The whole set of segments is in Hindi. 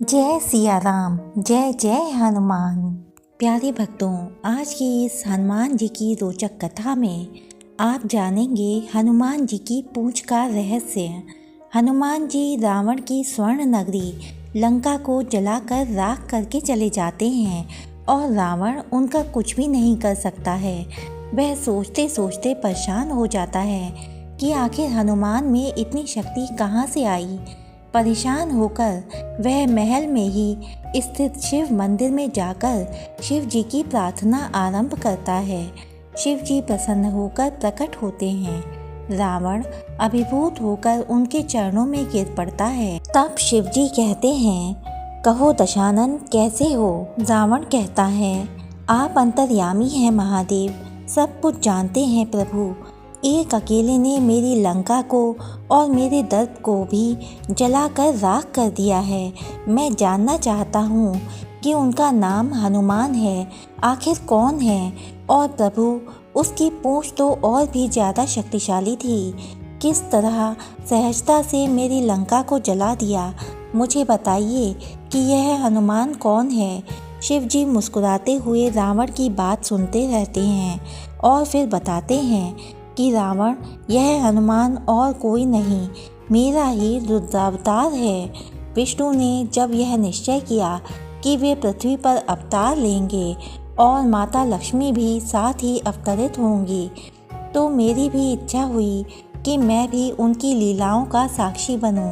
जय सिया राम, जय जय हनुमान। प्यारे भक्तों, आज की इस हनुमान जी की रोचक कथा में आप जानेंगे हनुमान जी की पूंछ का रहस्य। हनुमान जी रावण की स्वर्ण नगरी लंका को जलाकर राख करके चले जाते हैं और रावण उनका कुछ भी नहीं कर सकता है। वह सोचते सोचते परेशान हो जाता है कि आखिर हनुमान में इतनी शक्ति कहाँ से आई। परेशान होकर वह महल में ही स्थित शिव मंदिर में जाकर शिव जी की प्रार्थना आरंभ करता है। शिव जी प्रसन्न होकर प्रकट होते हैं। रावण अभिभूत होकर उनके चरणों में गिर पड़ता है। तब शिव जी कहते हैं, कहो दशानन, कैसे हो? रावण कहता है, आप अंतर्यामी हैं महादेव, सब कुछ जानते हैं प्रभु। एक अकेले ने मेरी लंका को और मेरे दर्प को भी जलाकर राख कर दिया है। मैं जानना चाहता हूँ कि उनका नाम हनुमान है, आखिर कौन है? और प्रभु, उसकी पूंछ तो और भी ज़्यादा शक्तिशाली थी, किस तरह सहजता से मेरी लंका को जला दिया? मुझे बताइए कि यह हनुमान कौन है। शिव जी मुस्कुराते हुए रावण की बात सुनते रहते हैं और फिर बताते हैं कि रावण, यह हनुमान और कोई नहीं, मेरा ही रुद्रावतार है। विष्णु ने जब यह निश्चय किया कि वे पृथ्वी पर अवतार लेंगे और माता लक्ष्मी भी साथ ही अवतरित होंगी, तो मेरी भी इच्छा हुई कि मैं भी उनकी लीलाओं का साक्षी बनूं।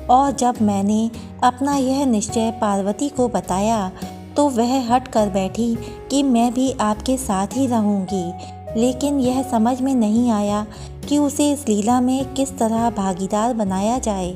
और जब मैंने अपना यह निश्चय पार्वती को बताया तो वह हट कर बैठी कि मैं भी आपके साथ ही रहूंगी। लेकिन यह समझ में नहीं आया कि उसे इस लीला में किस तरह भागीदार बनाया जाए।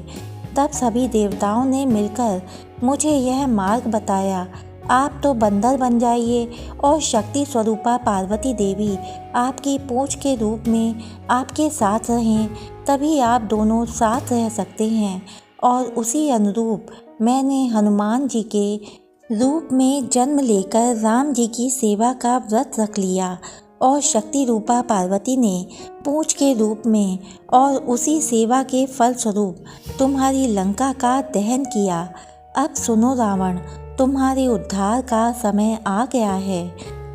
तब सभी देवताओं ने मिलकर मुझे यह मार्ग बताया, आप तो बंदर बन जाइए और शक्ति स्वरूपा पार्वती देवी आपकी पूंछ के रूप में आपके साथ रहें, तभी आप दोनों साथ रह सकते हैं। और उसी अनुरूप मैंने हनुमान जी के रूप में जन्म लेकर राम जी की सेवा का व्रत रख लिया और शक्ति रूपा पार्वती ने पूंछ के रूप में और उसी सेवा के फल स्वरूप तुम्हारी लंका का दहन किया। अब सुनो रावण, तुम्हारे उद्धार का समय आ गया है,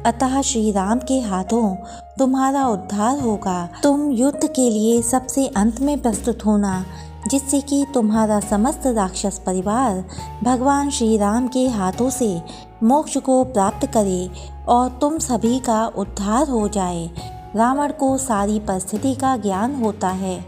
अतः श्री राम के हाथों तुम्हारा उद्धार होगा। तुम युद्ध के लिए सबसे अंत में प्रस्तुत होना, जिससे कि तुम्हारा समस्त राक्षस परिवार भगवान श्री राम के हाथों से मोक्ष को प्राप्त करे और तुम सभी का उद्धार हो जाए। रावण को सारी परिस्थिति का ज्ञान होता है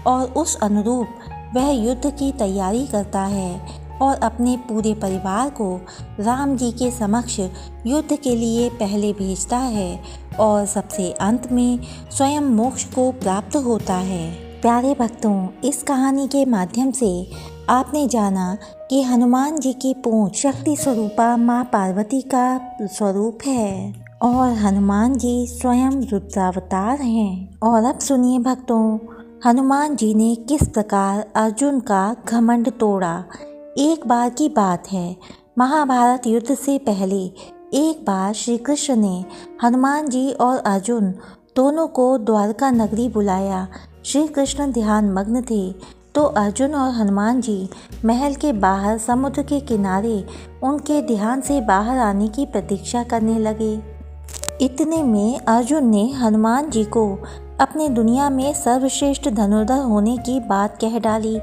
और उस अनुरूप वह युद्ध की तैयारी करता है और अपने पूरे परिवार को राम जी के समक्ष युद्ध के लिए पहले भेजता है और सबसे अंत में स्वयं मोक्ष को प्राप्त होता है। प्यारे भक्तों, इस कहानी के माध्यम से आपने जाना कि हनुमान जी की पूंछ शक्ति स्वरूपा माँ पार्वती का स्वरूप है और हनुमान जी स्वयं रुद्रावतार हैं। और अब सुनिए भक्तों, हनुमान जी ने किस प्रकार अर्जुन का घमंड तोड़ा। एक बार की बात है, महाभारत युद्ध से पहले एक बार श्री कृष्ण ने हनुमान जी और अर्जुन दोनों को द्वारका नगरी बुलाया। श्री कृष्ण ध्यान मग्न थे तो अर्जुन और हनुमान जी महल के बाहर समुद्र के किनारे उनके ध्यान से बाहर आने की प्रतीक्षा करने लगे। इतने में अर्जुन ने हनुमान जी को अपने दुनिया में सर्वश्रेष्ठ धनुर्धर होने की बात कह डाली,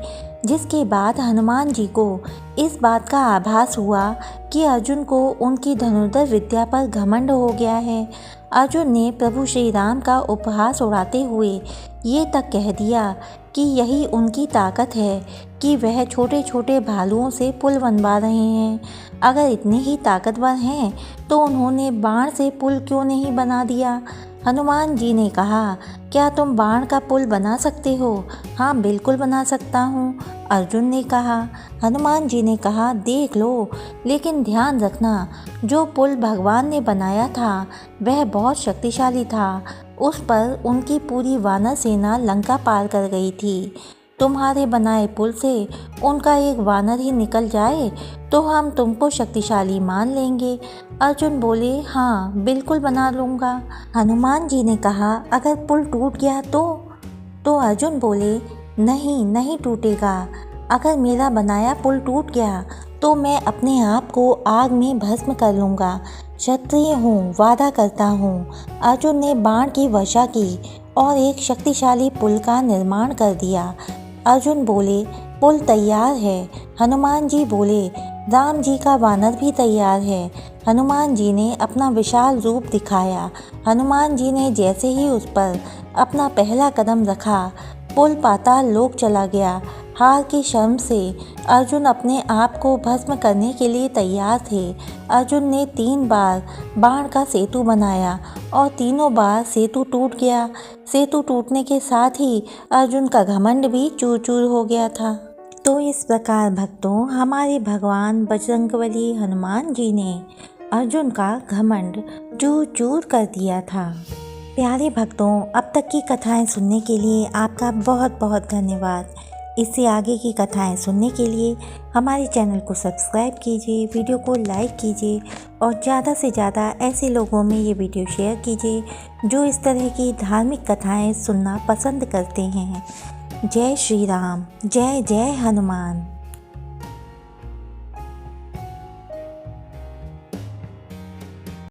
जिसके बाद हनुमान जी को इस बात का आभास हुआ कि अर्जुन को उनकी धनुर्धर विद्या पर घमंड हो गया है। अर्जुन ने प्रभु श्री राम का उपहास उड़ाते हुए ये तक कह दिया कि यही उनकी ताकत है कि वह छोटे छोटे भालुओं से पुल बनवा रहे हैं। अगर इतने ही ताकतवर हैं तो उन्होंने बाण से पुल क्यों नहीं बना दिया? हनुमान जी ने कहा, क्या तुम बाण का पुल बना सकते हो? हाँ, बिल्कुल बना सकता हूँ, अर्जुन ने कहा। हनुमान जी ने कहा, देख लो, लेकिन ध्यान रखना, जो पुल भगवान ने बनाया था वह बहुत शक्तिशाली था। उस पर उनकी पूरी वानर सेना लंका पार कर गई थी। तुम्हारे बनाए पुल से उनका एक वानर ही निकल जाए तो हम तुमको शक्तिशाली मान लेंगे। अर्जुन बोले, हाँ, बिल्कुल बना लूँगा। हनुमान जी ने कहा, अगर पुल टूट गया तो अर्जुन बोले, नहीं, नहीं टूटेगा। अगर मेरा बनाया पुल टूट गया तो मैं अपने आप को आग में भस्म कर लूँगा। क्षत्रिय हूँ, वादा करता हूँ। अर्जुन ने बाण की वर्षा की और एक शक्तिशाली पुल का निर्माण कर दिया। अर्जुन बोले, पुल तैयार है। हनुमान जी बोले, राम जी का वानर भी तैयार है। हनुमान जी ने अपना विशाल रूप दिखाया। हनुमान जी ने जैसे ही उस पर अपना पहला कदम रखा, पुल पाताल लोक चला गया। हार की शर्म से अर्जुन अपने आप को भस्म करने के लिए तैयार थे। अर्जुन ने 3 बार बाण का सेतु बनाया और तीनों बार सेतु टूट गया। सेतु टूटने के साथ ही अर्जुन का घमंड भी चूर चूर हो गया था। तो इस प्रकार भक्तों, हमारे भगवान बजरंगबली हनुमान जी ने अर्जुन का घमंड चूर चूर कर दिया था। प्यारे भक्तों, अब तक की कथाएं सुनने के लिए आपका बहुत बहुत धन्यवाद। इससे आगे की कथाएं सुनने के लिए हमारे चैनल को सब्सक्राइब कीजिए, वीडियो को लाइक कीजिए और ज़्यादा से ज़्यादा ऐसे लोगों में ये वीडियो शेयर कीजिए जो इस तरह की धार्मिक कथाएं सुनना पसंद करते हैं। जय श्री राम, जय जय हनुमान।